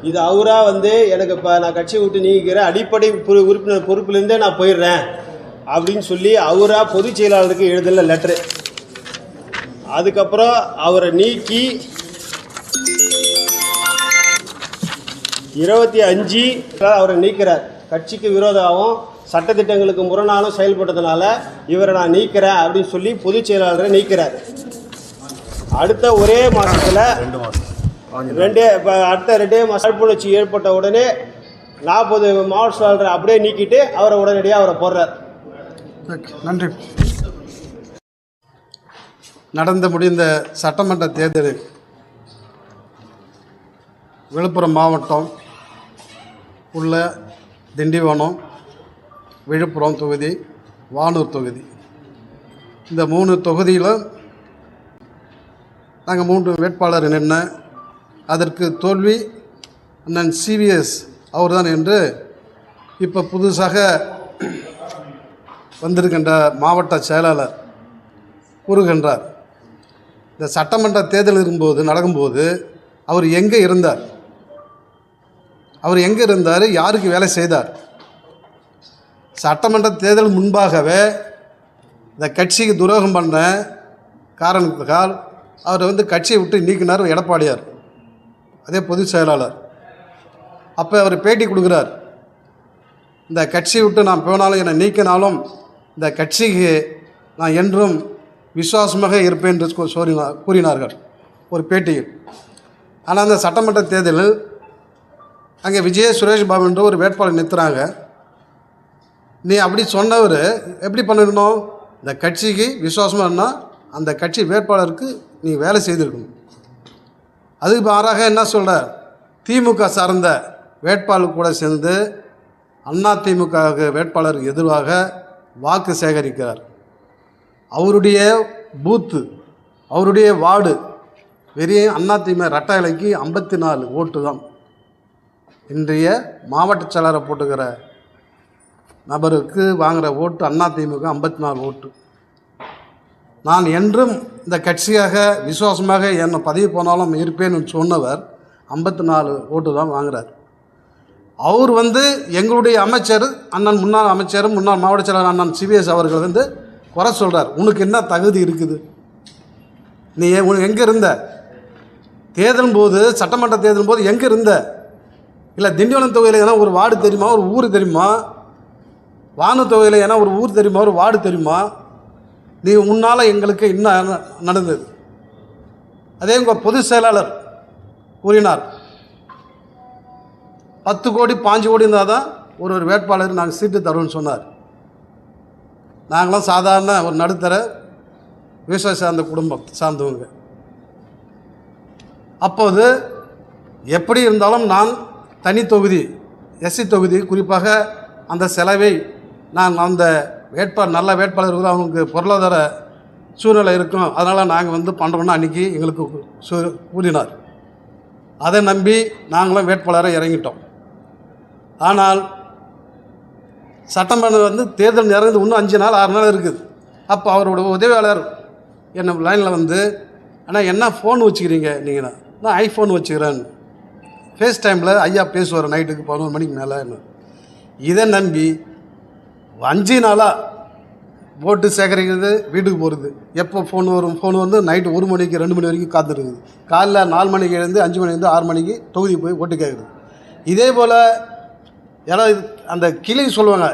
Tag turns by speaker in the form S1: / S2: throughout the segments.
S1: இது அவராக வந்து எனக்கு இப்போ நான் கட்சி விட்டு நீக்கிறேன், அடிப்படை உறுப்பினர் பொறுப்பிலேருந்தே நான் போயிடுறேன் அப்படின்னு சொல்லி அவராக பொதுச் செயலாளருக்கு எழுதல லெட்ரு. அதுக்கப்புறம் அவரை நீக்கி 25 அவரை நீக்கிறார். கட்சிக்கு விரோதமாகவும் சட்டத்திட்டங்களுக்கு முரணாலும் செயல்பட்டதுனால இவரை நான் நீக்கிறேன் அப்படின்னு சொல்லி பொதுச் செயலாளரை நீக்கிறார். அடுத்த ஒரே மாதத்தில் அடுத்த 2 மாதம் காழ்ப்புணர்ச்சி ஏற்பட்ட உடனே 40 மாவட்ட செயலாளரை அப்படியே நீக்கிட்டு அவரை உடனடியாக அவரை போடுறார்.
S2: நன்றி. நடந்து முடிந்த சட்டமன்ற தேர்தலில் விழுப்புரம் மாவட்டம் உள்ள திண்டிவனம், விழுப்புரம் தொகுதி, வானூர் தொகுதி, இந்த 3 தொகுதியிலும் நாங்கள் 3 வேட்பாளர் நின்று அதற்கு தோல்வி அண்ணன் சிவிஎஸ் அவர்தான் என்று இப்போ புதுசாக வந்திருக்கின்ற மாவட்ட செயலாளர் கூறுகின்றார். இந்த சட்டமன்ற தேர்தல் நடக்கும்போது அவர் எங்கே இருந்தார், யாருக்கு வேலை செய்தார்? சட்டமன்ற தேர்தல் முன்பாகவே இந்த கட்சிக்கு துரோகம் பண்ண காரணத்துக்கால் அவர் கட்சியை விட்டு நீக்கினார் எடப்பாடியார், அதே பொதுச் செயலாளர். அப்போ அவர் பேட்டி கொடுக்குறார், இந்த கட்சியை விட்டு நான் போனாலும் என்னை நீக்கினாலும் இந்த கட்சிக்கு நான் என்றும் விசுவாசமாக இருப்பேன் என்று கூறினார்கள் ஒரு பேட்டியில். ஆனால் அந்த சட்டமன்ற தேர்தலில் அங்கே விஜய சுரேஷ் பாபு என்ற ஒரு வேட்பாளர் நிறுத்துகிறாங்க. நீ அப்படி சொன்னவர் எப்படி பண்ணிடணும்? இந்த கட்சிக்கு விசுவாசமாக இருந்தால் அந்த கட்சி வேட்பாளருக்கு நீ வேலை செய்திருக்கணும். அதுக்கு மாறாக என்ன சொல்கிற, திமுக சார்ந்த வேட்பாளர் கூட சேர்ந்து அதிமுக வேட்பாளருக்கு எதிராக வாக்கு சேகரிக்கிறார். அவருடைய பூத்து, அவருடைய வார்டு வெறும் அதிமுக ரெட்டை இலைக்கு 54 ஓட்டு தான். இன்றைய மாவட்ட செயலரை போட்டுக்கிற நபருக்கு வாங்குகிற ஓட்டு அதிமுக 54 ஓட்டு. நான் என்றும் இந்த கட்சியாக விசுவாசமாக என்னை பதவி போனாலும் இருப்பேன்னு சொன்னவர் 54 ஓட்டு தான் வாங்குகிறார். அவர் எங்களுடைய அமைச்சர் அண்ணன் முன்னாள் அமைச்சர் முன்னாள் மாவட்ட செயலர் அண்ணன் சிவிஎஸ் அவர்கள் குறை சொல்கிறார். உனக்கு என்ன தகுதி இருக்குது? நீ எங்கே இருந்த தேர்தல் போது, சட்டமன்ற தேர்தல் போது எங்கே இருந்த? இல்லை திண்டிவனம் தொகுதியில் ஏன்னா ஒரு வார்டு தெரியுமா, ஒரு ஊர் தெரியுமா? வானூர் தொகுதியில் ஏன்னா ஒரு ஊர் தெரியுமா, ஒரு வார்டு தெரியுமா? நீ முன்னால் எங்களுக்கு இன்னும் நடந்தது. அதே உங்கள் பொதுச் செயலாளர் கூறினார், 10 கோடி 5 கோடி இருந்தால் தான் ஒரு வேட்பாளர் நாங்கள் சீட்டு தருவோம்னு சொன்னார். நாங்களாம் சாதாரண ஒரு நடுத்தர விவசாய சார்ந்த குடும்பம் சார்ந்தவங்க. அப்போது எப்படி இருந்தாலும் நான் தனி தொகுதி, எஸ்சி தொகுதி, குறிப்பாக அந்த செலவை நான் அந்த நல்ல வேட்பாளர் அவங்களுக்கு பொருளாதார சூழ்நிலை இருக்கும், அதனால் நாங்கள் பண்ணுறோன்னு அன்றைக்கி எங்களுக்கு கூறினார். அதை நம்பி நாங்களும் வேட்பாளரை இறங்கிட்டோம். ஆனால் சட்டமன்ற தேர்தல் இறங்குது இன்னும் 5 நாள் 6 நாள் இருக்குது. அப்போ அவரோட உதவியாளர் என்ன லைனில் ஆனால் என்ன ஃபோன் வச்சுக்கிறீங்க நீங்கள்? நான் ஐஃபோன் வச்சுக்கிறேன், ஃபேஸ் டைமில் ஐயா பேசுவார் நைட்டுக்கு 11 மணிக்கு மேலே. இதை நம்பி 5 நாளாக ஓட்டு சேகரிக்கிறது, வீட்டுக்கு போகிறது, எப்போ ஃபோன் வரும், நைட்டு 1 மணிக்கு 2 மணி வரைக்கும் காத்திருக்குது. காலைல 4 மணிக்கு எழுந்து 5 மணிலேருந்து 6 மணிக்கு தொகுதி போய் ஓட்டு கேட்குறது. இதே போல் அந்த கிளி சொல்லுவாங்க,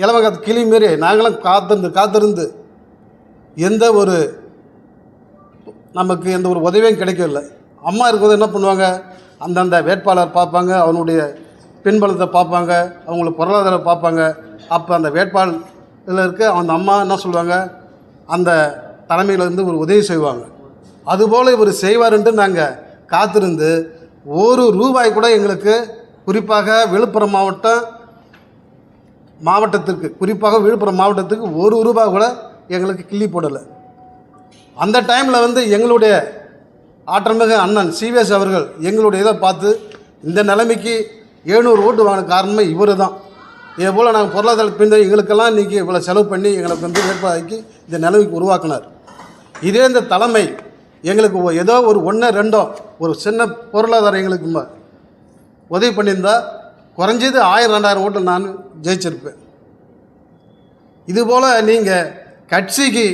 S2: இலவங்க கிளி மாரி நாங்களும் காத்திருந்து எந்த ஒரு நமக்கு எந்த ஒரு உதவியும் கிடைக்கவில்லை. அம்மா இருக்கும்போது என்ன பண்ணுவாங்க, அந்தந்த வேட்பாளர் பார்ப்பாங்க, அவனுடைய பின்பலத்தை பார்ப்பாங்க, அவங்களுக்கு பொருளாதாரம் பார்ப்பாங்க. அப்போ அந்த வேட்பாளரில் இருக்க அந்த அம்மா என்ன சொல்லுவாங்க, அந்த தலைமையிலேருந்து ஒரு உதவி செய்வாங்க. அதுபோல் இவர் செய்வார்ன்ட்டு நாங்கள் காத்திருந்து ₹1 கூட எங்களுக்கு, குறிப்பாக விழுப்புரம் மாவட்டத்துக்கு ₹1 கூட எங்களுக்கு கிள்ளி போடலை. அந்த டைமில் எங்களுடைய ஆற்றல்மிகு அண்ணன் சிவிஎஸ் அவர்கள் எங்களுடைய இதை பார்த்து இந்த நிலைமைக்கு 700 ஓட்டு வாங்கின காரணமே இவர் தான். இதே போல் நாங்கள் பொருளாதார பின்தங்கி எங்களுக்கெல்லாம் இன்றைக்கி இவ்வளோ செலவு பண்ணி எங்களுக்கு வேட்பாளருக்கு இந்த நிலைமைக்கு உருவாக்கினார். இதே இந்த தலைமை எங்களுக்கு ஏதோ ஒரு 1 2 ஒரு சின்ன பொருளாதாரம் எங்களுக்கு உதவி பண்ணியிருந்தா குறைஞ்சது 1000-2000 ஓட்டு நான் ஜெயிச்சிருப்பேன். இதுபோல் நீங்கள் கட்சிக்கு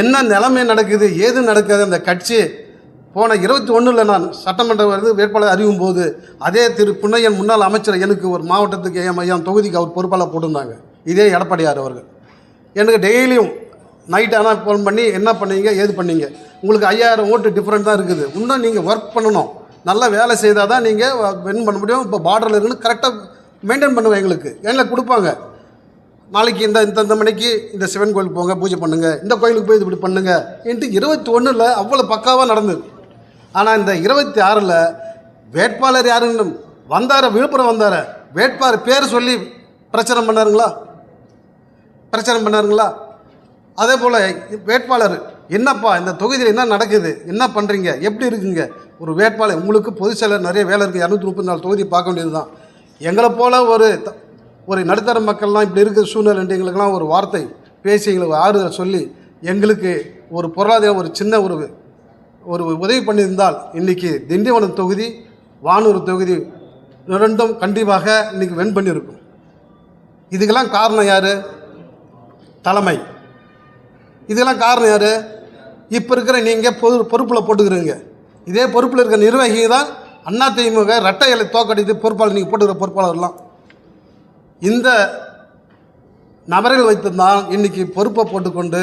S2: என்ன நிலைமை நடக்குது ஏது நடக்குது, அந்த கட்சி போன 21 நான் சட்டமன்ற வேட்பாளர் அறிவும் போது அதே திரு புன்னையன் முன்னாள் அமைச்சர் எனக்கு ஒரு மாவட்டத்துக்கு என் தொகுதிக்கு அவர் பொறுப்பாளர் போட்டிருந்தாங்க. இதே எடப்பாடியார் அவர்கள் எனக்கு டெய்லியும் நைட் ஆனால் ஃபோன் பண்ணி என்ன பண்ணீங்க ஏது பண்ணீங்க, உங்களுக்கு 5000 ஓட்டு டிஃப்ரெண்ட் தான் இருக்குது, இன்னும் நீங்கள் ஒர்க் பண்ணணும், நல்லா வேலை செய்தால் தான் நீங்கள் வின் பண்ண முடியும், இப்போ பார்டரில் இருக்குன்னு கரெக்டாக மெயின்டைன் பண்ணுவேன். எங்களுக்கு கொடுப்பாங்க, நாளைக்கு இந்த மணிக்கு இந்த சிவன் கோயிலுக்கு போங்க பூஜை பண்ணுங்கள், இந்த கோயிலுக்கு போய் இப்படி பண்ணுங்கள் என்று 21 அவ்வளோ பக்காவாக நடந்தது. ஆனால் இந்த 26 வேட்பாளர் யாருன்னு வந்தார, விழுப்புரம் வந்தார, வேட்பாளர் பேர் சொல்லி பிரச்சாரம் பண்ணாருங்களா? அதே போல் வேட்பாளர் என்னப்பா இந்த தொகுதியில் என்ன நடக்குது, என்ன பண்ணுறீங்க, எப்படி இருக்குங்க, ஒரு வேட்பாளர் உங்களுக்கு பொதுச் செயலர் நிறைய வேலை இருக்குது, 234 தொகுதி பார்க்க வேண்டியது தான். எங்களை போல் ஒரு நடுத்தர மக்கள்லாம் இப்படி இருக்கிற சூழ்நிலை எங்களுக்கெல்லாம் ஒரு வார்த்தை பேசி எங்களுக்கு ஆறுதல் சொல்லி எங்களுக்கு ஒரு பொருளாதார ஒரு சின்ன ஒரு உதவி பண்ணியிருந்தால் இன்றைக்கி திண்டிவனம் தொகுதி வானூர் தொகுதி இரண்டும் கண்டிப்பாக இன்றைக்கி வென் பண்ணியிருக்கும். இதுக்கெல்லாம் காரணம் யார்? தலைமை. இதுக்கெல்லாம் காரணம் யார்? இப்போ இருக்கிற நீங்கள் பொறுப்பில் போட்டுக்கிறீங்க. இதே பொறுப்பில் இருக்கிற நிர்வாகிகள் தான் அதிமுக ரெட்டை இலை தோக்கடித்து பொறுப்பாளர் நீங்கள் போட்டுக்கிற பொறுப்பாளர்லாம் இந்த நபர்கள் வைத்திருந்தால் இன்றைக்கி பொறுப்பை போட்டுக்கொண்டு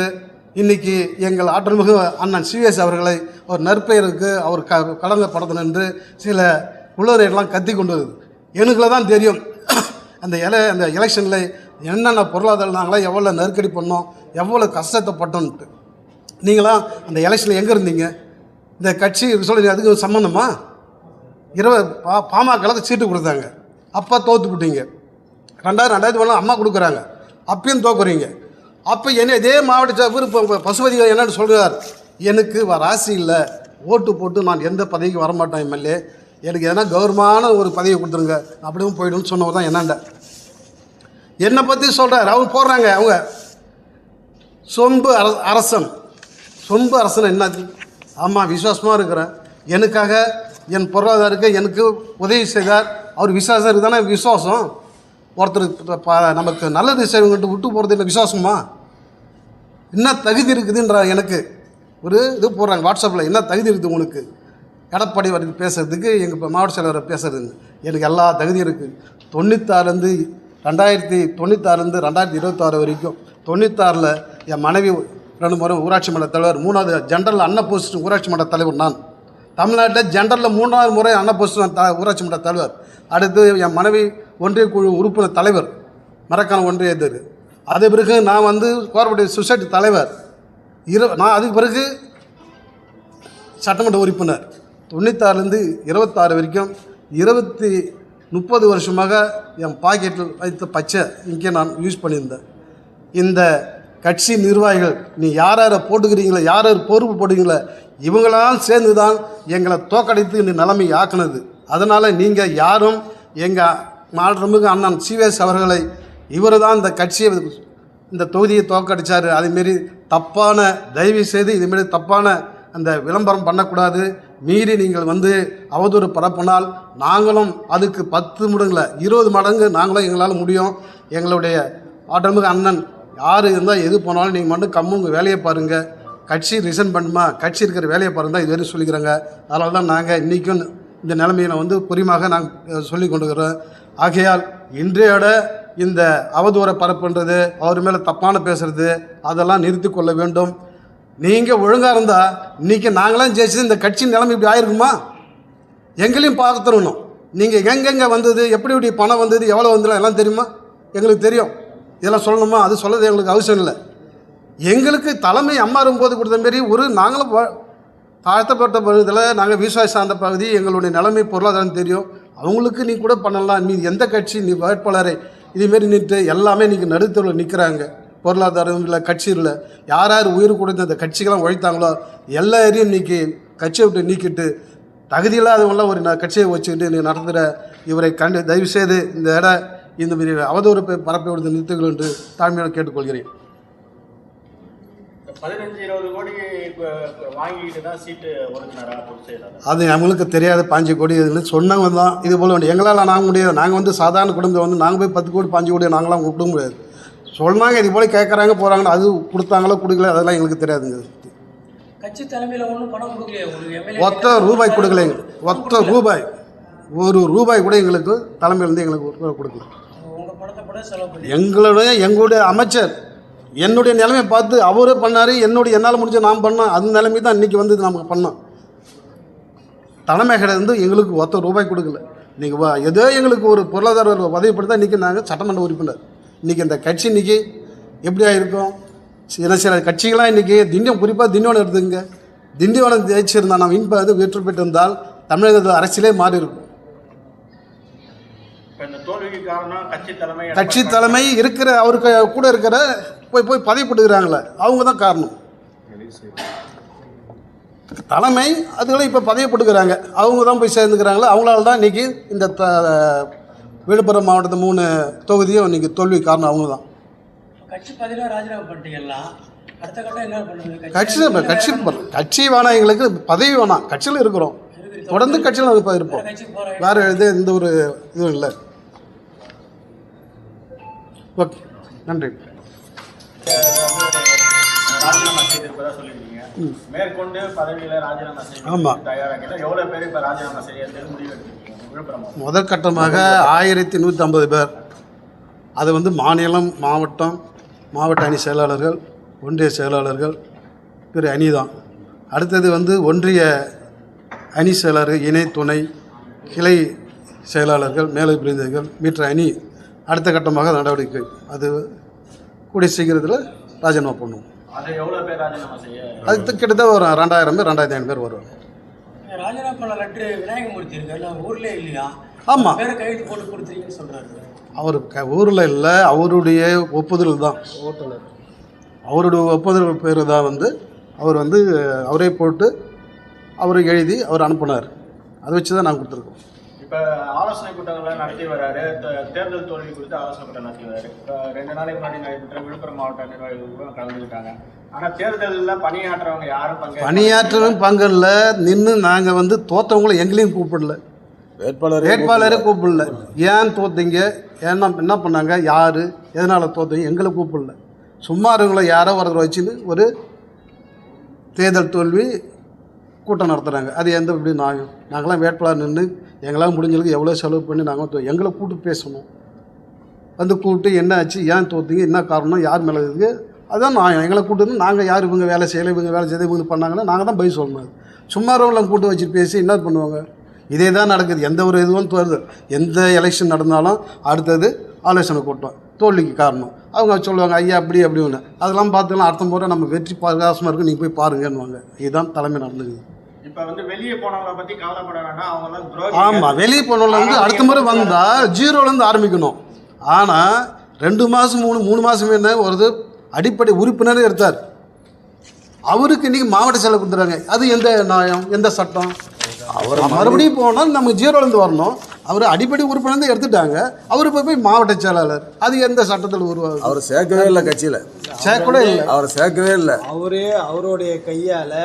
S2: இன்றைக்கி எங்கள் ஆற்றல்மிகு அண்ணன் சிவேஸ் அவர்களை ஒரு நற்பெயருக்கு அவர் கடமைப்படுத்தணும் என்று சில உள்ளவரையெல்லாம் கத்தி கொண்டு வருது. எனக்குள்ள தான் தெரியும் அந்த எலெக்ஷனில் என்னென்ன பொருளாதாரம் நாங்களா எவ்வளோ நெருக்கடி பண்ணோம், எவ்வளோ கஷ்டத்தைப்பட்டோன்ட்டு. நீங்களாம் அந்த எலெக்ஷனில் எங்கே இருந்தீங்க? இந்த கட்சி சொல்லி அதுக்கு சம்மந்தமா? பாமகவுக்கு சீட்டு கொடுத்தாங்க, அப்போ தோற்றுப்பிட்டீங்க. 2001 அம்மா கொடுக்குறாங்க, அப்பயும் தோக்குறீங்க. அப்போ இதே மாவட்ட பசுபதிகள் என்னென்னு சொல்கிறார், எனக்கு ராசி இல்லை, ஓட்டு போட்டு நான் எந்த பதவிக்கு வரமாட்டேன் எம்எல்ஏ, எனக்கு எதனா கௌரவமான ஒரு பதவி கொடுத்துருங்க அப்படியும் போய்டுன்னு சொன்னவர் தான் என்னண்ட என்னை பற்றி சொல்கிறார். அவங்க போடுறாங்க, அவங்க சொம்பு அரசன் என்ன? ஆமாம், விசுவாசமாக இருக்கிறேன், எனக்காக என் பொருளாதாரத்துக்கு எனக்கு உதவி செய்தார், அவர் விசுவாசம் இருக்குது தானே. விசுவாசம் ஒருத்தர் நமக்கு நல்லது செய்வங்கிட்ட விட்டு போகிறது இல்லை விசுவாசமா? என்ன தகுதி இருக்குதுன்றார். எனக்கு ஒரு இது போடுறாங்க வாட்ஸ்அப்பில், என்ன தகுதி இருக்குது உங்களுக்கு எடப்பாடி வரைக்கும் பேசுகிறதுக்கு, எங்கள் மாவட்ட செயலரை பேசுகிறதுன்னு. எனக்கு எல்லா தகுதியும் இருக்குது. 2096 2026 வரைக்கும் 96 என் மனைவி 2 முறை ஊராட்சி மன்ற தலைவர், 3வது ஜென்ரல் அன்ன போஸ்ட் ஊராட்சி மன்ற தலைவர் நான். தமிழ்நாட்டில் ஜென்ரலில் 3வது முறை அன்ன போஸ்ட் ஊராட்சி மன்ற தலைவர். அடுத்து என் மனைவி ஒன்றிய குழு உறுப்பினர் தலைவர், மரக்கான ஒன்றிய இது. அது பிறகு நான் கோஆபரேட்டிவ் சொசைட்டி தலைவர். நான் அதுக்கு பிறகு சட்டமன்ற உறுப்பினர். 96 26 வரைக்கும் 30 வருஷமாக என் பாக்கெட்டில் வைத்த பச்சை இங்கே நான் யூஸ் பண்ணியிருந்தேன். இந்த கட்சி நிர்வாகிகள் நீ யார் போட்டுக்கிறீங்களோ, யார் பொறுப்பு போட்டுக்கிறீங்களோ, இவங்களாம் சேர்ந்து தான் எங்களை தோக்கடித்து இந்த நிலைமை ஆக்குனது. அதனால் நீங்கள் யாரும் எங்கள் மாண்புமிகு அண்ணன் சிவேஸ் அவர்களை இவர் தான் இந்த கட்சியை இந்த தொகுதியை தோக்கடித்தார், அதுமாரி தப்பான தயவு செய்து இதுமாரி தப்பான அந்த விளம்பரம் பண்ணக்கூடாது. மீறி நீங்கள் அவதூறு பரப்பினால் நாங்களும் அதுக்கு 10 மடங்கு 20 மடங்கு நாங்களும் எங்களால் முடியும். எங்களுடைய ஆட்டமிகு அண்ணன் யார் இருந்தால் எது போனாலும் நீங்கள் மட்டும் கம்முங்க வேலையை பாருங்கள், கட்சி ரிசைன் பண்ணுமா, கட்சி இருக்கிற வேலையை பாருங்கள் தான் இதுவரை சொல்லிக்கிறாங்க. அதனால தான் நாங்கள் இன்றைக்கும் இந்த நிலைமையில் புரியுமாக நாங்கள் சொல்லி கொண்டுக்கிறோம். ஆகையால் இன்றையோட இந்த அவதூறை பரப்புன்றது, அவர் மேலே தப்பான பேசுகிறது அதெல்லாம் நிறுத்தி கொள்ள வேண்டும். நீங்கள் ஒழுங்காக இருந்தால் இன்றைக்கி நாங்களாம் ஜெயிச்சது இந்த கட்சி நிலைமை இப்படி ஆயிருக்குமா? எங்களையும் பார்க்க தரணும். நீங்கள் எங்கெங்கே வந்தது, எப்படி பணம் வந்தது, எவ்வளோ வந்தது எல்லாம் தெரியுமா? எங்களுக்கு தெரியும். இதெல்லாம் சொல்லணுமா? அது சொல்கிறது எங்களுக்கு அவசியம் இல்லை. எங்களுக்கு தலைமை அம்மா இருக்கும்போது கொடுத்த மாரி நாங்களும் தாழ்த்தப்பட்ட பகுதியில் நாங்கள் விவசாயம் சார்ந்த பகுதி, எங்களுடைய நிலைமை பொருளாதாரம் தெரியும். அவங்களுக்கு நீ கூட பண்ணலாம். நீ எந்த கட்சி நீ வேட்பாளரை இதுமாரி நின்று எல்லாமே இன்றைக்கி நடுத்தரில் நிற்கிறாங்க. பொருளாதாரம் இல்லை, கட்சி இல்லை, யார் உயிர் கொடுத்து அந்த கட்சிகளாம் உழைத்தாங்களோ எல்லாரையும் இன்றைக்கி கட்சியை விட்டு நீக்கிட்டு தகுதியில்லாதவங்களாம் ஒரு கட்சியை வச்சுக்கிட்டு நீ நடத்துகிற இவரை தயவுசெய்து இந்த மாரி அவதூறு பரப்பி விடுத்து நிறுத்துங்கள் என்று தாழ்மையோடு கேட்டுக்கொள்கிறேன்.
S3: 15-20 கோடி வாங்கிட்டு தான் சீட்டு ஒதுக்கினாரா பொதுச் செயலாளர்?
S2: அது நம்மளுக்கு தெரியாத 5 கோடி இதுன்னு சொன்னவங்க தான் இது போல் வேண்டிய எங்களால் நாங்கள் முடியாது. நாங்கள் வந்து சாதாரண குடும்பம் வந்து நாங்கள் போய் 10 கோடி 5 கோடி நாங்களாம் கொடுக்க முடியாது. சொன்னாங்க இது போல் கேட்குறாங்க போகிறாங்கன்னு அது கொடுத்தாங்களோ கொடுக்கல அதெல்லாம் எங்களுக்கு தெரியாதுங்க.
S4: கட்சி தலைமையில் ஒன்றும் பணம் கொடுக்கலையே
S2: ஒத்த ரூபாய் கொடுக்கலைங்க. ஒத்த ரூபாய் ஒரு ரூபாய் கூட எங்களுக்கு தலைமையிலேருந்து எங்களுக்கு கொடுக்கல.
S4: உங்கள் பணத்தை கூட செலவு பண்ணி
S2: எங்களுடைய அமைச்சர் என்னுடைய நிலைமையை பார்த்து அவரே பண்ணார். என்னால் முடிஞ்ச நான் பண்ணோம். அந்த நிலைமை தான் இன்றைக்கி வந்து நமக்கு பண்ணோம். தலைமை கிடையாது எங்களுக்கு ஒத்த ரூபாய் கொடுக்கல. இன்றைக்கி ஏதோ எங்களுக்கு ஒரு பொருளாதார உதவிப்படுத்தா இன்றைக்கி நாங்கள் சட்டமன்ற உறுப்பினர். இன்றைக்கி இந்த கட்சி இன்றைக்கி எப்படியா இருக்கும்? சில கட்சிகளாம் இன்றைக்கி குறிப்பாக திண்டிவனம் எடுத்துங்க. திண்டிவனம் ஜெயிச்சிருந்தா நாம் அது வெற்றி பெற்றிருந்தால் தமிழகத்தில் அரசியலே மாறி இருக்கும். கட்சி தலைமை இருக்கிற அவருக்கு கூட இருக்கிற போய் பதவி போட்டுக்கிறாங்களே அவங்க தான் காரணம். தலைமை அதுகளை இப்போ பதவி போட்டுக்கிறாங்க அவங்க தான் போய் சேர்ந்துக்கிறாங்களே. அவங்களால தான் இன்றைக்கி இந்த விழுப்புரம் மாவட்டத்து 3 தொகுதியும் இன்றைக்கி தோல்வி காரணம் அவங்க தான்.
S4: கட்சி பதிலாக ராஜினாமா பண்ணிட்டீங்களா? அடுத்த கட்டம் என்ன பண்ணுறது?
S2: கட்சி வேணாம், எங்களுக்கு பதவி வேணாம். கட்சியில் இருக்கிறோம், தொடர்ந்து கட்சியில் இருப்போம். வேறு எந்த ஒரு இதுவும் இல்லை. ஓகே, நன்றி.
S3: ராஜினாமா செய்திருப்பதா சொல்லியிருக்கீங்க. மேற்கொண்டு பதவியில் ராஜினாமா செய்ய
S2: ஆமாம்.
S3: தயாராக எவ்வளோ பேர் இப்போ ராஜினாமா செய்ய முடிவு எடுத்திருக்கீங்க? விழுப்புரம்
S2: முதற்கட்டமாக 1150 பேர். அது வந்து மாநிலம், மாவட்ட அணி செயலாளர்கள், ஒன்றிய செயலாளர்கள், பிற அணி தான். அடுத்தது வந்து ஒன்றிய அணி செயலாளர்கள், இணை துணை கிளை செயலாளர்கள், மேலே பிரிந்தவர்கள், மீட்டர் அணி. அடுத்த கட்டமாக நடவடிக்கை அது கூடிய சீக்கிரத்தில் ராஜினாமா பண்ணுவோம்.
S3: அது எவ்வளோ பேர் ராஜினாமா செய்ய?
S2: அதுக்கு கிட்டத்தட்ட ஒரு 2000 பேர் 2500 பேர் வருவாங்க.
S4: ராஜினாமா பண்ண லெட்ரு விநாயகமூர்த்தி இருக்காரு, ஊர்லேயே இல்லையா?
S2: ஆமாம்,
S4: பேரை கையெழுத்து போட்டு கொடுத்துருக்கீங்கன்னு சொல்கிறாரு.
S2: அவர் ஊரில் இல்லை, அவருடைய ஒப்புதல் தான்.
S1: ஓட்டுநர்
S2: அவருடைய ஒப்புதல் பேர் தான் வந்து அவர் வந்து அவரே போட்டு அவரை எழுதி அவர் அனுப்புனார். அதை வச்சு தான் நாங்கள் கொடுத்துருக்கோம்.
S3: இப்போ ஆலோசனை கூட்டங்கள்லாம் நடத்தி வர்றாரு. தேர்தல் தோல்வி குறித்து ஆலோசனை கூட்டம் நடத்தி வர்றாரு. இப்போ 2 நாளைக்கு முன்னாடி நடைபெற்ற விழுப்புரம் மாவட்ட நிர்வாகிகள் கூட கலந்துக்கிட்டாங்க. ஆனால் தேர்தலில் பணியாற்றுறவங்க யாரும்
S2: பங்கில் நின்று நாங்கள் வந்து தோற்றவங்களை எங்களையும் கூப்பிடல, வேட்பாளரே கூப்பிடல. ஏன் தோத்தீங்க, ஏன்னா என்ன பண்ணாங்க, யார் எதனால் தோத்தீங்க, எங்களை கூப்பிடல. சும்மா இருக்கவங்களை யாரோ ஒருத்தர் வச்சுன்னு ஒரு தேர்தல் தோல்வி கூட்டம் நடத்துகிறாங்க. அது எந்த இப்படி நாங்களாம் வேட்பாளர் நின்று எங்களால் முடிஞ்சளவுக்கு எவ்வளோ செலவு பண்ணி நாங்கள் எங்களை கூப்பிட்டு பேசணும். வந்து கூப்பிட்டு என்ன ஆச்சு, ஏன் தோத்தீங்க, என்ன காரணம், யார் மேலே இருக்குது, அதுதான் நான் எங்களை கூப்பிட்டு நாங்கள் யார் இவங்க வேலை செய்யலை, இவங்க வேலை செய்து இவங்க பண்ணாங்கன்னா நாங்கள் தான் பதில் சொல்லணும். சும்மா இருக்கவங்களை கூப்பிட்டு வச்சு பேசி என்ன பண்ணுவாங்க? இதே தான் நடக்குது. எந்த ஒரு இதுவும் தேர்தல் எந்த எலெக்ஷன் நடந்தாலும் அடுத்தது ஆலோசனை கூட்டம் தோல்விக்கு காரணம். அவங்க சொல்லுவாங்க ஐயா அப்படி ஒன்று. அதெல்லாம் பார்த்துக்கலாம் அடுத்த முறை நம்ம வெற்றி பிரகாசமாக இருக்குது, நீங்கள் போய் பாருங்கன்னுவாங்க. இதுதான் தலைமை நடந்துக்குது.
S3: இப்போ வந்து வெளியே போனவங்களை பற்றி கவலைப்பட வேண்டாம், அவங்களாம்
S2: ஆமாம், வெளியே போனவங்களை வந்து அடுத்த முறை வந்தால் ஜீரோலேருந்து ஆரம்பிக்கணும். ஆனால் 2 மாதம் 3 மாதம் என்ன ஒரு அடிப்படை உறுப்பினரே எடுத்தார். அவருக்கு இன்றைக்கி மாவட்ட செயலர் கொடுத்துறாங்க. அது எந்த நியாயம், எந்த சட்டம்? அவர் மறுபடியும் போனால் நமக்கு ஜீரோலேருந்து வரணும். அவர் அடிப்படை உறுப்பினர் எடுத்துட்டாங்க. அவர் போய் மாவட்ட செயலாளர், அது எந்த சட்டத்தில் உருவாகும்?
S5: அவர் சேர்க்கவே இல்லை, கட்சியில்
S2: சேர்க்கவே இல்லை,
S5: அவர் சேர்க்கவே இல்லை.
S1: அவருடைய கையால்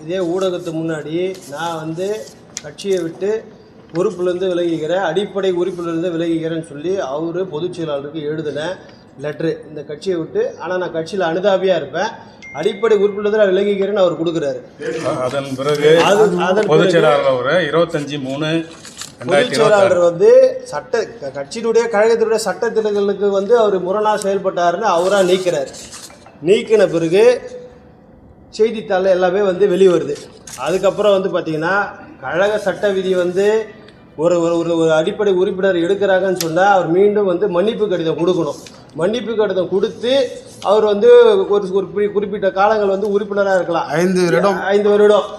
S1: இதே ஊடகத்துக்கு முன்னாடி நான் வந்து கட்சியை விட்டு பொறுப்புலேருந்து விலகிக்கிறேன், அடிப்படை உறுப்பிலிருந்து விலகிக்கிறேன்னு சொல்லி அவர் பொதுச் செயலாளருக்கு எழுதின லெட்ரு. இந்த கட்சியை விட்டு, ஆனால் நான் கட்சியில் அனுதாபியாக இருப்பேன், அடிப்படை உறுப்பிலிருந்து நான் விலகிக்கிறேன்னு அவர் கொடுக்குறாரு.
S6: அதன் பிறகு பொதுச் செயலாளர் 25/3
S1: பொதுச் செயலாளர் வந்து கட்சியினுடைய கழகத்தினுடைய சட்டத்திட்டங்களுக்கு வந்து அவர் முரணாக செயல்பட்டாருன்னு அவராக நீக்கின பிறகு செய்தித்தாளில் எல்லாமே வந்து வெளிவருது. அதுக்கப்புறம் வந்து பார்த்திங்கன்னா கழக சட்ட விதி வந்து ஒரு அடிப்படை உறுப்பினர் எடுக்கிறாங்கன்னு சொன்னால் அவர் மீண்டும் வந்து மன்னிப்பு கடிதம் கொடுக்கணும். மன்னிப்பு கடிதம் கொடுத்து அவர் வந்து ஒரு குறிப்பிட்ட காலங்கள் வந்து உறுப்பினராக இருக்கலாம், 5 வருடம்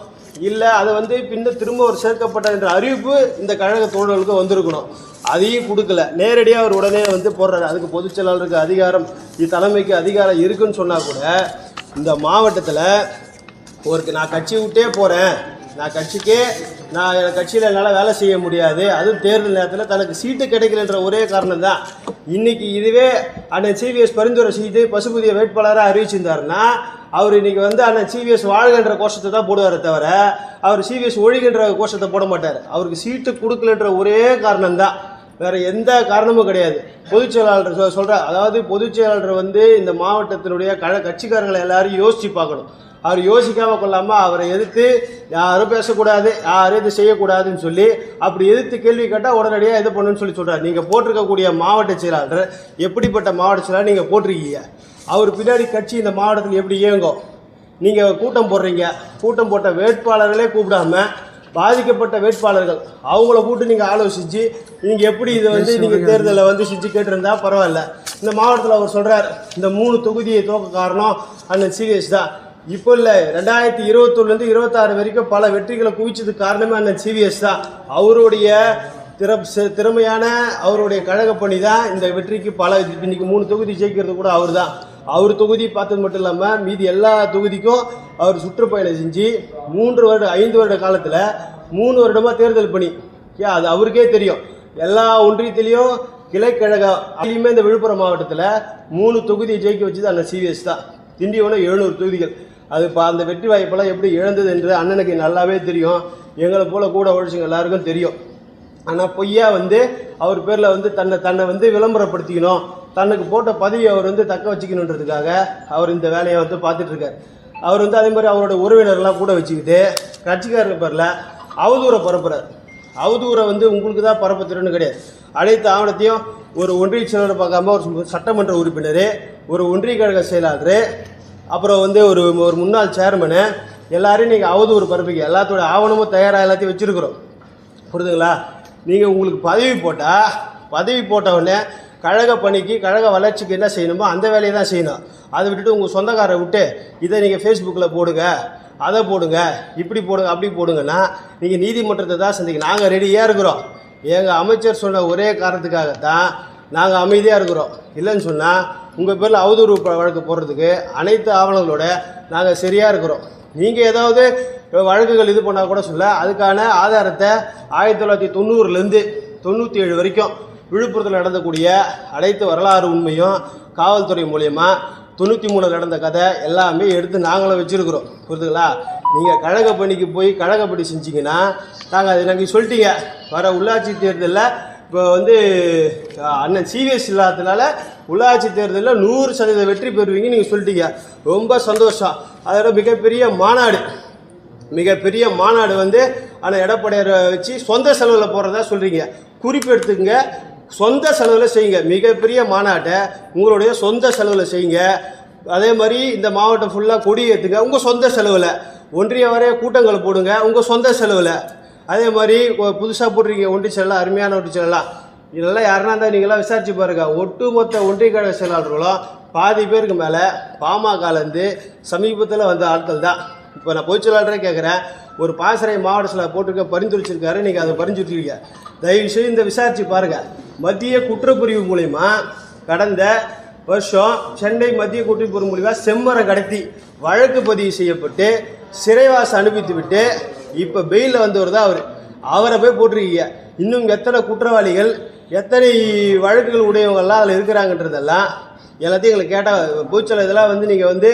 S1: இல்லை, அதை வந்து திரும்ப ஒரு சேர்க்கப்பட்ட என்ற அறிவிப்பு இந்த கழக தோழர்களுக்கு வந்திருக்கணும். அதையும் கொடுக்கல, நேரடியாக அவர் உடனே வந்து போடுறாரு. அதுக்கு பொதுச் செயலாளருக்கு அதிகாரம், தலைமைக்கு அதிகாரம் இருக்குன்னு சொன்னால் கூட இந்த மாவட்டத்தில் நான் கட்சி விட்டே போகிறேன், நான் கட்சியில் என்னால் வேலை செய்ய முடியாது, அதுவும் தேர்தல் நேரத்தில் தனக்கு சீட்டு கிடைக்கலன்ற ஒரே காரணம் தான். இன்றைக்கி இதுவே அண்ணன் சிவிஎஸ் பரிந்துரை செய்து பசுபதியை வேட்பாளராக அறிவிச்சிருந்தாருன்னா அவர் இன்னைக்கு வந்து அண்ணன் சிவிஎஸ் வாழ்கின்ற கோஷத்தை தான் போடுவாரே தவிர அவர் சிவிஎஸ் ஒழிகின்ற கோஷத்தை போட மாட்டார். அவருக்கு சீட்டு கொடுக்கலன்ற ஒரே காரணம் தான், வேற எந்த காரணமும் கிடையாது. பொதுச் செயலாளர் சொல்கிறார், அதாவது பொதுச் செயலாளர் வந்து இந்த மாவட்டத்தினுடைய கட்சிக்காரங்களை எல்லாரும் யோசித்து பார்க்கணும். அவர் யோசிக்காமல் கொள்ளாமல் அவரை எதிர்த்து யாரும் பேசக்கூடாது, யாரும் இது செய்யக்கூடாதுன்னு சொல்லி அப்படி எதிர்த்து கேள்வி கேட்டால் உடனடியாக இது பண்ணுன்னு சொல்லி சொல்கிறார். நீங்கள் போட்டிருக்கக்கூடிய மாவட்ட செயலாளர் எப்படிப்பட்ட மாவட்ட செயலாளர் நீங்கள் போட்டிருக்கீங்க? அவர் பின்னாடி கட்சி இந்த மாவட்டத்தில் எப்படி இயங்கும்? நீங்கள் கூட்டம் போடுறீங்க, கூட்டம் போட்ட வேட்பாளர்களே கூப்பிடாம பாதிக்கப்பட்ட வேட்பாளர்கள் அவங்கள கூட்டு நீங்கள் ஆலோசித்து நீங்கள் எப்படி இதை வந்து நீங்கள் தேர்தலில் வந்து செஞ்சு கேட்டிருந்தா பரவாயில்ல. இந்த மாவட்டத்தில் அவர் சொல்கிறார், இந்த 3 தொகுதியை தோக்க காரணம் அண்ணன் சிவிஎஸ் தான். இப்போ இல்லை, 2021 26 வரைக்கும் பல வெற்றிகளை குவிச்சதுக்கு காரணமே அண்ணன் சிவிஎஸ் தான். அவருடைய திறமையான அவருடைய கழக பணி தான் இந்த வெற்றிக்கு இன்னைக்கு 3 தொகுதி ஜெயிக்கிறது கூட அவர் தான். அவர் தொகுதி பார்த்தது மட்டும் இல்லாமல் மீதி எல்லா தொகுதிக்கும் அவர் சுற்றுப்பயணம் செஞ்சு 5 வருட காலத்தில் 3 வருடமாக தேர்தல் பணி அது அவருக்கே தெரியும். எல்லா ஒன்றியத்திலையும் கிளைக்கழகமே இந்த விழுப்புரம் மாவட்டத்தில் 3 தொகுதியை ஜெயிக்க வச்சது அண்ணன் சிவிஎஸ் தான். திண்டிவனம் 700 தொகுதிகள். அது அந்த வெற்றி வாய்ப்பெல்லாம் எப்படி இழந்தது என்று அண்ணனுக்கு நல்லாவே தெரியும், எங்களை போல கூட உழைச்சிங்க எல்லாருக்கும் தெரியும். ஆனால் பொய்யா வந்து அவர் பேரில் வந்து தன்னை வந்து விளம்பரப்படுத்திக்கணும், தனக்கு போட்ட பதவியை அவர் வந்து தக்க வச்சுக்கணுன்றதுக்காக அவர் இந்த வேலையை வந்து பார்த்துட்டு இருக்கார். அவர் வந்து அதே மாதிரி அவரோட உறவினர்லாம் கூட வச்சுக்கிட்டு கட்சிக்காரர் பேரில் அவதூறை பரப்புறார். அவதூறை வந்து உங்களுக்கு தான் பரப்ப திறன்னு கிடையாது. அனைத்து ஆவணத்தையும் ஒரு ஒன்றிய செயலரை பார்க்காம ஒரு சட்டமன்ற உறுப்பினர், ஒரு ஒன்றிய கழக செயலாளர், அப்புறம் வந்து ஒரு முன்னாள் சேர்மனு எல்லாரையும் நீங்கள் அவதூறு பரப்பிக்க எல்லாத்தோட ஆவணமும் தயாராக எல்லாத்தையும் வச்சுருக்குறோம். புரியுதுங்களா? நீங்கள் உங்களுக்கு பதவி போட்டவுடனே கழக பணிக்கு கழக வளர்ச்சிக்கு என்ன செய்யணுமோ அந்த வேலையை தான் செய்யணும். அதை விட்டுட்டு உங்கள் சொந்தக்காரை விட்டு இதை நீங்கள் ஃபேஸ்புக்கில் போடுங்க, அதை போடுங்க, இப்படி போடுங்க, அப்படி போடுங்கன்னா நீங்கள் நீதிமன்றத்தை தான் சந்திக்க நாங்கள் ரெடியாக இருக்கிறோம். எங்கள் அமைச்சர் சொன்ன ஒரே காரணத்துக்காகத்தான் நாங்கள் அமைதியாக இருக்கிறோம். இல்லைன்னு சொன்னால் உங்கள் பேரில் அவதூறு வழக்கு போடுறதுக்கு அனைத்து ஆவணங்களோட நாங்கள் சரியாக இருக்கிறோம். நீங்கள் ஏதாவது வழக்குகள் இது பண்ணால் கூட சொல்ல அதுக்கான ஆதாரத்தை 1990லேருந்து 97 வரைக்கும் விழுப்புரத்தில் நடந்தக்கூடிய அனைத்து வரலாறு உண்மையும் காவல்துறை மூலயமா 93 நடந்த கதை எல்லாமே எடுத்து நாங்களும் வச்சுருக்குறோம். புரியுதுங்களா? நீங்கள் கழக பணிக்கு போய் கழக பணி செஞ்சிங்கன்னா நாங்கள் அதை நாங்கள் சொல்லிட்டீங்க. வர உள்ளாட்சி தேர்தலில் இப்போ வந்து அண்ணன் சிவிஎஸ் இல்லாததுனால உள்ளாட்சி தேர்தலில் 100% வெற்றி பெறுவீங்க நீங்கள் சொல்லிட்டீங்க. ரொம்ப சந்தோஷம். அதோட மிகப்பெரிய மாநாடு வந்து ஆனால் எடப்பாடியாரை வச்சு சொந்த செலவில் போடுறதா சொல்கிறீங்க. குறிப்பு எடுத்துக்கங்க, சொந்த செலவில் செய்யுங்க. மிகப்பெரிய மாநாட்டை உங்களுடைய சொந்த செலவில் செய்யுங்க. அதே மாதிரி இந்த மாவட்டம் ஃபுல்லாக கொடி ஏற்றுங்க உங்கள் சொந்த செலவில். ஒன்றிய வரைய கூட்டங்களை போடுங்க உங்கள் சொந்த செலவில். அதே மாதிரி புதுசாக போட்டிருக்கீங்க ஒன்றிய செயலாம், அருமையான ஒன்றிய செயலாம். இதெல்லாம் யாருன்னா இருந்தால் நீங்களாம் விசாரிச்சு பாருங்க. ஒட்டுமொத்த ஒன்றிய கழக செயலாளர்களும் பாதி பேருக்கு மேலே பாமகலேருந்து சமீபத்தில் வந்த ஆட்கள் தான். இப்போ நான் பொதுச் செயலாளரே கேட்குறேன், ஒரு பாசறை மாவட்ட செயலாளர் போட்டிருக்க பரிந்துரைச்சிருக்காரு, நீங்கள் அதை பரிந்துரைச்சிருக்கீங்க. தயவுசெய்து இந்த விசாரிச்சு பாருங்கள். மத்திய குற்றப்பிரிவு மூலிமா கடந்த வருஷம் சென்னை மத்திய குற்றப்பிரிவு மூலிமா செம்மரம் கடத்தி வழக்கு பதிவு செய்யப்பட்டு சிறைவாசம் அனுப்பித்து விட்டு இப்போ பெயிலில் வந்தவர் தான் அவரை போய் போட்டிருக்கீங்க. இன்னும் எத்தனை குற்றவாளிகள் எத்தனை வழக்குகள் உடையவங்கள்லாம் அதில் இருக்கிறாங்கன்றதெல்லாம் எல்லாத்தையும் எங்களை கேட்டால் பொதுச்செயலாளர் இதெல்லாம் வந்து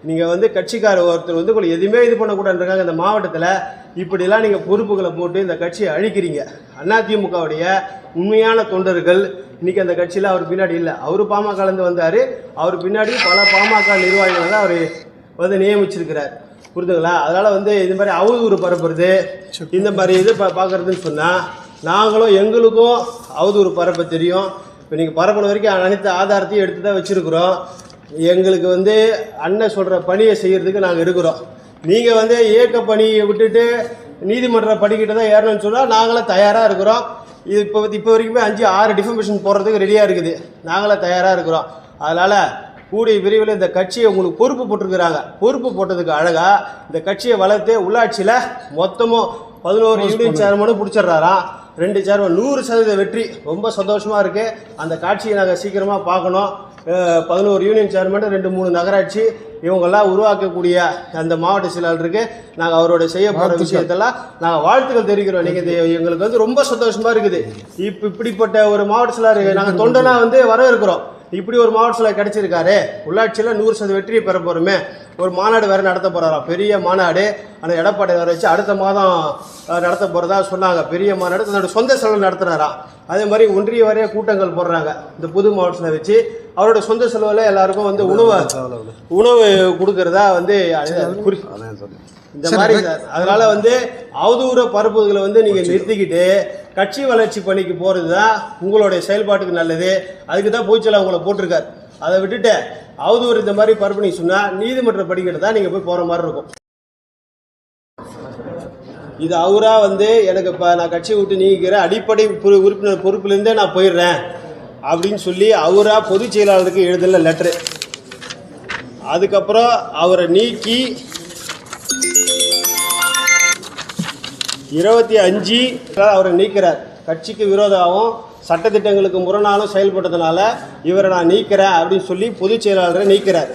S1: நீங்கள் வந்து கட்சிக்காரர் ஒருத்தர் வந்து உங்களுக்கு எதுவுமே இது பண்ணக்கூடாதுன்றாங்க. இந்த மாவட்டத்தில் இப்படிலாம் நீங்கள் பொறுப்புகளை போட்டு இந்த கட்சியை அழிக்கிறீங்க. அதிமுகவுடைய உண்மையான தொண்டர்கள் இன்றைக்கி அந்த கட்சியில் அவர் பின்னாடி இல்லை. அவர் பாமகலேருந்து வந்தார், அவர் பின்னாடி பல பாமக நிர்வாகிகளை தான் அவர் வந்து நியமிச்சிருக்கிறார். புரிதுங்களா? அதனால் வந்து இது மாதிரி அவதூறு பரப்புறது இந்த மாதிரி இது பார்க்குறதுன்னு சொன்னால் நாங்களும் எங்களுக்கும் அவதூறு பரப்ப தெரியும். இப்போ நீங்கள் பரப்பின வரைக்கும் அனைத்து ஆதாரத்தையும் எடுத்து தான் வச்சுருக்குறோம். எங்களுக்கு வந்து அண்ணன் சொல்கிற பணியை செய்கிறதுக்கு நாங்கள் இருக்கிறோம். நீங்கள் வந்து இயக்க பணியை விட்டுட்டு நீதிமன்ற படிக்கிட்ட தான் ஏறணும்னு சொன்னால் நாங்களும் தயாராக இருக்கிறோம். இது இப்போ வரைக்குமே 5-6 டிஃபர்மேஷன் போடுறதுக்கு ரெடியாக இருக்குது. நாங்களும் தயாராக இருக்கிறோம். அதனால் கூடிய விரைவில் இந்த கட்சியை உங்களுக்கு பொறுப்பு போட்டிருக்கிறாங்க. பொறுப்பு போட்டதுக்கு அழகாக இந்த கட்சியை வளர்த்து உள்ளாட்சியில் மொத்தமும் 11 யூனியன் சேர்மனும் பிடிச்சிட்றாராம். 2 சேர்மன் 100% வெற்றி. ரொம்ப சந்தோஷமாக இருக்குது. அந்த காட்சியை நாங்கள் சீக்கிரமாக பார்க்கணும். 11 யூனியன் சேர்மன், 2-3 நகராட்சி இவங்கெல்லாம் உருவாக்கக்கூடிய அந்த மாவட்ட செயலாளருக்கு நாங்கள் அவரோட செய்ய போகிற விஷயத்தெல்லாம் நாங்கள் வாழ்த்துக்கள் தெரிவிக்கிறோம். நீங்கள் எங்களுக்கு வந்து ரொம்ப சந்தோஷமாக இருக்குது. இப்படிப்பட்ட ஒரு மாவட்ட செயலாளர் நாங்கள் தொண்டனாக வந்து வரவேற்கிறோம். இப்படி ஒரு மாவட்ட செயலாளர் கிடைச்சிருக்காரு, உள்ளாட்சியில் 100% வெற்றியை பெற போகிறோமே ஒரு மாநாடு வேறு நடத்த போகிறாராம், பெரிய மாநாடு. அந்த எடப்பாடி வர வச்சு அடுத்த மாதம் நடத்த போகிறதா சொன்னாங்க. பெரிய மாநாடு தன்னோட சொந்த செலவு நடத்துனாராம். அதே மாதிரி ஒன்றிய வரைய கூட்டங்கள் போடுறாங்க இந்த புது மாவட்டத்தில் வச்சு. அவரோட சொந்த செலவில் எல்லாருக்கும் வந்து உணவு கொடுக்கறதா வந்து இந்த மாதிரி. அதனால வந்து அவதூறு பரப்புகளை வந்து நீங்கள் நிறுத்திக்கிட்டு கட்சி வளர்ச்சி பணிக்கு போகிறது தான் உங்களுடைய செயல்பாட்டுக்கு நல்லது. அதுக்கு தான் பொதுச்செயலாளர் உங்களை போட்டிருக்காரு. அதை விட்டுட்டு அவதூறு இந்த மாதிரி பரப்புனி சொன்னால் நீதிமன்றம் படிக்கிட்டு தான் நீங்கள் போய் போகிற மாதிரி இருக்கும். இது அவராக வந்து எனக்கு இப்போ நான் கட்சி விட்டு நீக்கிறேன், அடிப்படை உறுப்பினர் பொறுப்பிலேருந்தே நான் போயிடுறேன் அப்படின்னு சொல்லி அவராக பொதுச் செயலாளருக்கு எழுதல லெட்ரு. அதுக்கப்புறம் அவரை நீக்கி 25 அவரை நீக்கிறார். கட்சிக்கு விரோதமாகவும் சட்டத்திட்டங்களுக்கு முரணாலும் செயல்பட்டதுனால இவரை நான் நீக்கிறேன் அப்படின்னு சொல்லி பொதுச் செயலாளரை நீக்கிறார்.